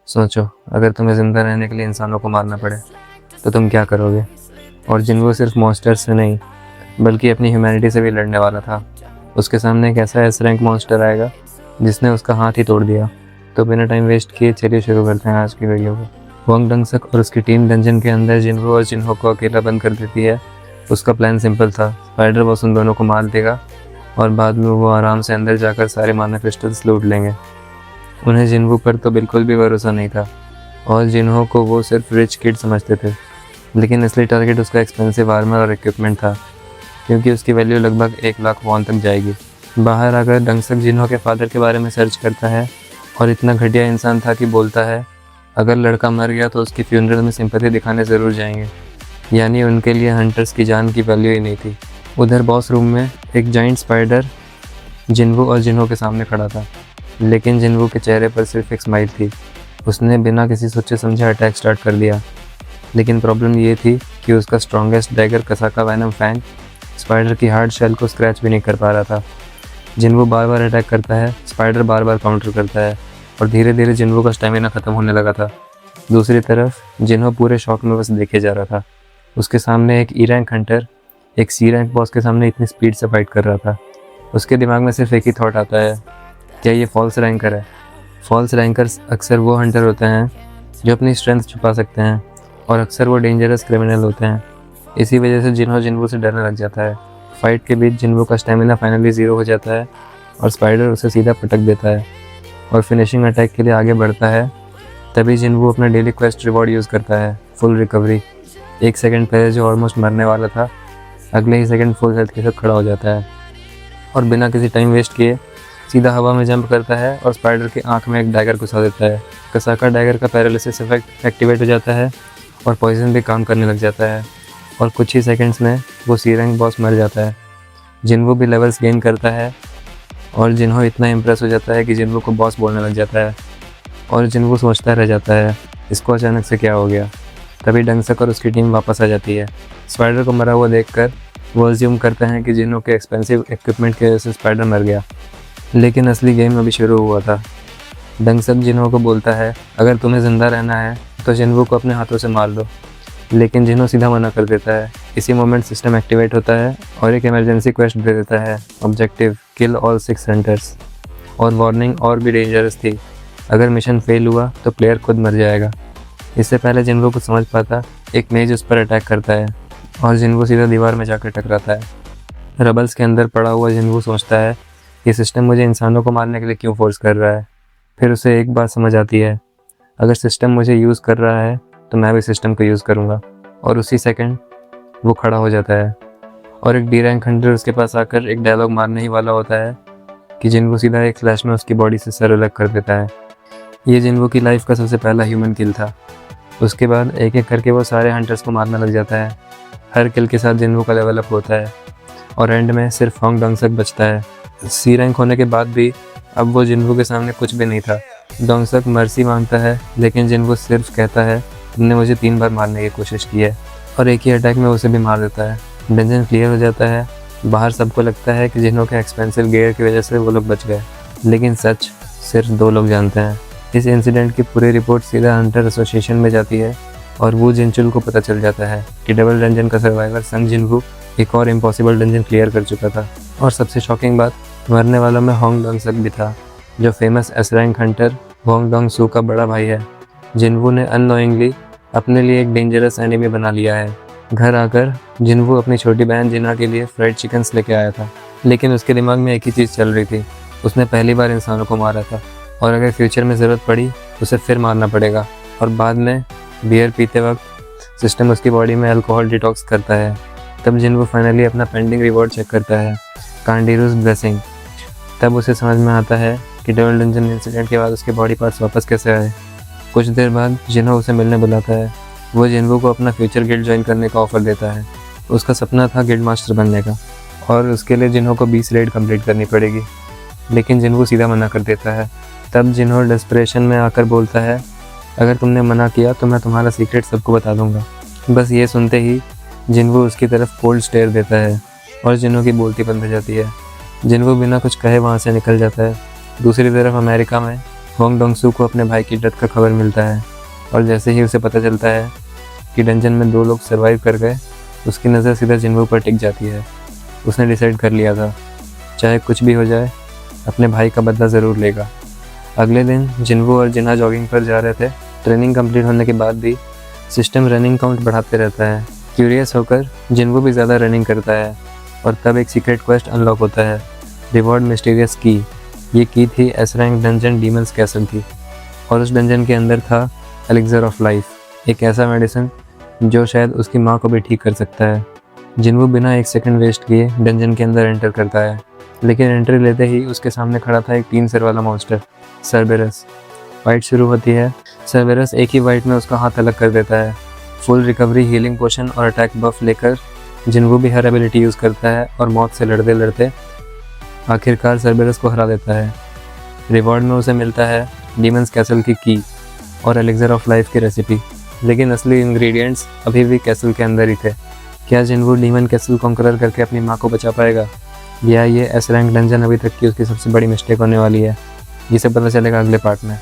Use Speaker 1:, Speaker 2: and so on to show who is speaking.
Speaker 1: सोचो, अगर तुम्हें ज़िंदा रहने के लिए इंसानों को मारना पड़े तो तुम क्या करोगे? और जिन्वो सिर्फ मॉन्स्टर से नहीं बल्कि अपनी ह्यूमैनिटी से भी लड़ने वाला था। उसके सामने एक ऐसा एस रैंक मॉन्स्टर आएगा जिसने उसका हाथ ही तोड़ दिया। तो बिना टाइम वेस्ट किए चलिए शुरू करते हैं आज की वीडियो को। वांग डंगसक और उसकी टीम डंजन के अंदर जिन्वो और जिन्हो को अकेला बंद कर देती है। उसका प्लान सिंपल था, स्पाइडर बॉस उन दोनों को मार देगा और बाद में वो आराम से अंदर जाकर सारे माना क्रिस्टल्स लूट लेंगे। उन्हें जिन्वो पर तो बिल्कुल भी भरोसा नहीं था और जिन्हो को वो सिर्फ रिच किड समझते थे, लेकिन असली टारगेट उसका एक्सपेंसिव आर्मर और इक्विपमेंट था, क्योंकि उसकी वैल्यू लगभग 1 लाख वॉन तक जाएगी। बाहर आकर डंगसक जिन्हो के फादर के बारे में सर्च करता है और इतना घटिया इंसान था कि बोलता है अगर लड़का मर गया तो उसकी फ्यूनरल में सिंपैथी दिखाने ज़रूर जाएंगे। यानी उनके लिए हंटर्स की जान की वैल्यू ही नहीं थी। उधर बॉस रूम में एक जाइंट स्पाइडर जिन्वो और जिन्हो के सामने खड़ा था, लेकिन जिन्वो के चेहरे पर सिर्फ एक स्माइल थी। उसने बिना किसी सोचे समझे अटैक स्टार्ट कर दिया, लेकिन प्रॉब्लम ये थी कि उसका strongest dagger Kasaka venom fang spider की हार्ड शेल को स्क्रैच भी नहीं कर पा रहा था। जिन्वो बार बार अटैक करता है, स्पाइडर बार बार काउंटर करता है और धीरे धीरे जिन्वो का स्टेमिना ख़त्म होने लगा था। दूसरी तरफ जिन्हो पूरे शॉक में बस देखे जा रहा था। उसके सामने एक ई रैंक हंटर एक सी रैंक बॉस के सामने इतनी स्पीड से फाइट कर रहा था। उसके दिमाग में सिर्फ एक ही थॉट आता है, क्या ये फॉल्स रैंकर है? फॉल्स रैंकर्स अक्सर वो हंटर होते हैं जो अपनी स्ट्रेंथ छुपा सकते हैं और अक्सर वो डेंजरस क्रिमिनल होते हैं। इसी वजह से जिन्हो से डरने लग जाता है। फाइट के बीच जिन्हो का स्टेमिना फाइनली ज़ीरो हो जाता है और स्पाइडर उसे सीधा पटक देता है और फिनिशिंग अटैक के लिए आगे बढ़ता है। तभी जिन्हो अपना डेली क्वेस्ट रिवॉर्ड यूज़ करता है, फुल रिकवरी। 1 सेकंड पहले जो ऑलमोस्ट मरने वाला था, अगले ही सेकंड फुल हेल्थ के साथ खड़ा हो जाता है और बिना किसी टाइम वेस्ट किए सीधा हवा में जंप करता है और स्पाइडर की आंख में एक डैगर घुसा देता है। कसाका डैगर का पैरालिसिस इफेक्ट एक्टिवेट हो जाता है और पॉइजन भी काम करने लग जाता है और कुछ ही सेकंड्स में वो सी रैंक बॉस मर जाता है। जिन्हो भी लेवल्स गेन करता है और जिन्हो इतना इम्प्रेस हो जाता है कि जिन्हो को बॉस बोलने लग जाता है और जिन्हो सोचता रह जाता है इसको अचानक से क्या हो गया। तभी डंगसक और उसकी टीम वापस आ जाती है। स्पाइडर को मरा हुआ देखकर वो अज्यूम करते हैं कि जिन्हो के एक्सपेंसिव इक्विपमेंट की वजह से स्पाइडर मर गया, लेकिन असली गेम अभी शुरू हुआ था। डंगसक जिन्हो को बोलता है अगर तुम्हें ज़िंदा रहना है तो जिन्हो को अपने हाथों से मार लो, लेकिन जिन्हो सीधा मना कर देता है। इसी मोमेंट सिस्टम एक्टिवेट होता है और एक इमरजेंसी क्वेस्ट दे देता है, ऑब्जेक्टिव किल ऑल 6 हंटर्स। और वार्निंग और भी डेंजरस थी, अगर मिशन फेल हुआ तो प्लेयर खुद मर जाएगा। इससे पहले जिन्हो को समझ पाता, एक मेज उस पर अटैक करता है और जिन्हो सीधा दीवार में जाकर टकराता है। रबल्स के अंदर पड़ा हुआ जिन्हो सोचता है ये सिस्टम मुझे इंसानों को मारने के लिए क्यों फोर्स कर रहा है। फिर उसे एक बात समझ आती है, अगर सिस्टम मुझे यूज़ कर रहा है तो मैं भी सिस्टम को यूज़ करूँगा। और उसी सेकंड वो खड़ा हो जाता है और एक डी रैंक हंटर उसके पास आकर एक डायलॉग मारने ही वाला होता है कि जिन्हो सीधा एक फ्लैश में उसकी बॉडी से सर अलग कर देता है। ये जिन्हो की लाइफ का सबसे पहला ह्यूमन किल था। उसके बाद एक एक करके वो सारे हंटर्स को मारने लग जाता है। हर किल के साथ जिन्हो का लेवल अप होता है और एंड में सिर्फ वांग डंगसक बचता है। सी रैंक होने के बाद भी अब वो जिन्हो के सामने कुछ भी नहीं था। डंगसक मर्सी मांगता है, लेकिन जिन्हो सिर्फ कहता है तुमने मुझे 3 बार मारने की कोशिश की है, और एक ही अटैक में उसे भी मार देता है। डंजन क्लियर हो जाता है। बाहर सबको लगता है कि जिन्हो के एक्सपेंसिव गियर की वजह से वो लोग बच गए, लेकिन सच सिर्फ 2 लोग जानते हैं। इस इंसिडेंट की पूरी रिपोर्ट सीधा हंटर एसोसिएशन में जाती है और वो जिनचुल को पता चल जाता है कि डबल डंजन का सर्वाइवर संग जिन्हो एक और इम्पॉसिबल डंजन क्लियर कर चुका था। और सबसे शॉकिंग बात, मरने वालों में होंग डंगसक भी था, जो famous S rank hunter Hwang Dong Soo का बड़ा भाई है। जिन्हो ने अननोइंगली अपने लिए एक डेंजरस एनिमी बना लिया है। घर आकर जिन्हो अपनी छोटी बहन जिना के लिए फ्राइड चिकन्स लेके आया था, लेकिन उसके दिमाग में एक ही चीज़ चल रही थी, उसने पहली बार इंसानों को मारा था और अगर फ्यूचर में ज़रूरत पड़ी उसे फिर मारना पड़ेगा। और बाद में बियर पीते वक्त सिस्टम उसकी बॉडी में अल्कोहल डिटॉक्स करता है। तब जिन्हो फाइनली अपना पेंडिंग रिवॉर्ड चेक करता है, कांडीरूज ब्लेसिंग। तब उसे समझ में आता है कि डबल डंजन इंसिडेंट के बाद उसके बॉडी पार्ट्स वापस कैसे आए। कुछ देर बाद जिन्हो उसे मिलने बुलाता है। वो जिन्हो को अपना फ्यूचर गिल्ड ज्वाइन करने का ऑफ़र देता है। उसका सपना था गिल्ड मास्टर बनने का और उसके लिए जिन्हो को 20 रेड कंप्लीट करनी पड़ेगी, लेकिन जिन्हो सीधा मना कर देता है। तब जिन्हो डेस्परेशन में आकर बोलता है, अगर तुमने मना किया तो मैं तुम्हारा सीक्रेट सबको बता दूंगा। बस ये सुनते ही जिन्हो उसकी तरफ कोल्ड स्टेयर देता है और जिन्हो की बोलती बंद हो जाती है। जिन्हो बिना कुछ कहे वहाँ से निकल जाता है। दूसरी तरफ अमेरिका में होंग डोंगसू को अपने भाई की डेथ का खबर मिलता है और जैसे ही उसे पता चलता है कि डंजन में 2 लोग सरवाइव कर गए, उसकी नज़र सीधा जिनवू पर टिक जाती है। उसने डिसाइड कर लिया था, चाहे कुछ भी हो जाए अपने भाई का बदला ज़रूर लेगा। अगले दिन जिनवू और जिन्हा जॉगिंग पर जा रहे थे। ट्रेनिंग कंप्लीट होने के बाद भी सिस्टम रनिंग काउंट बढ़ाते रहता है। क्यूरियस होकर जिनवू भी ज़्यादा रनिंग करता है और तब एक सीक्रेट क्वेस्ट अनलॉक होता है, रिवॉर्ड मिस्टीरियस की। ये की थी S rank dungeon demons castle की और उस डंजन के अंदर था एलिक्सर ऑफ लाइफ, एक ऐसा मेडिसिन जो शायद उसकी माँ को भी ठीक कर सकता है। जिनवू बिना 1 सेकंड वेस्ट किए डंजन के अंदर एंटर करता है, लेकिन एंट्री लेते ही उसके सामने खड़ा था एक 3 सिर वाला मॉन्स्टर, सर्बेरस। फाइट शुरू होती है। सर्बेरस एक ही फाइट में उसका हाथ अलग कर देता है। फुल रिकवरी, हीलिंग पोशन और अटैक बफ लेकर जिनवू भी हर एबिलिटी यूज़ करता है और मौत से लड़ते लड़ते आखिरकार सर्बेरस को हरा देता है। रिवॉर्ड में उसे मिलता है डीमंस कैसल की और एलिक्सर ऑफ लाइफ की रेसिपी, लेकिन असली इंग्रेडिएंट्स अभी भी कैसल के अंदर ही थे। क्या जिनवू डीमन कैसल कॉन्करर करके अपनी माँ को बचा पाएगा, या ये एस रैंक डंजन अभी तक की उसकी सबसे बड़ी मिस्टेक होने वाली है? ये सब पता चलेगा अगले पार्ट में।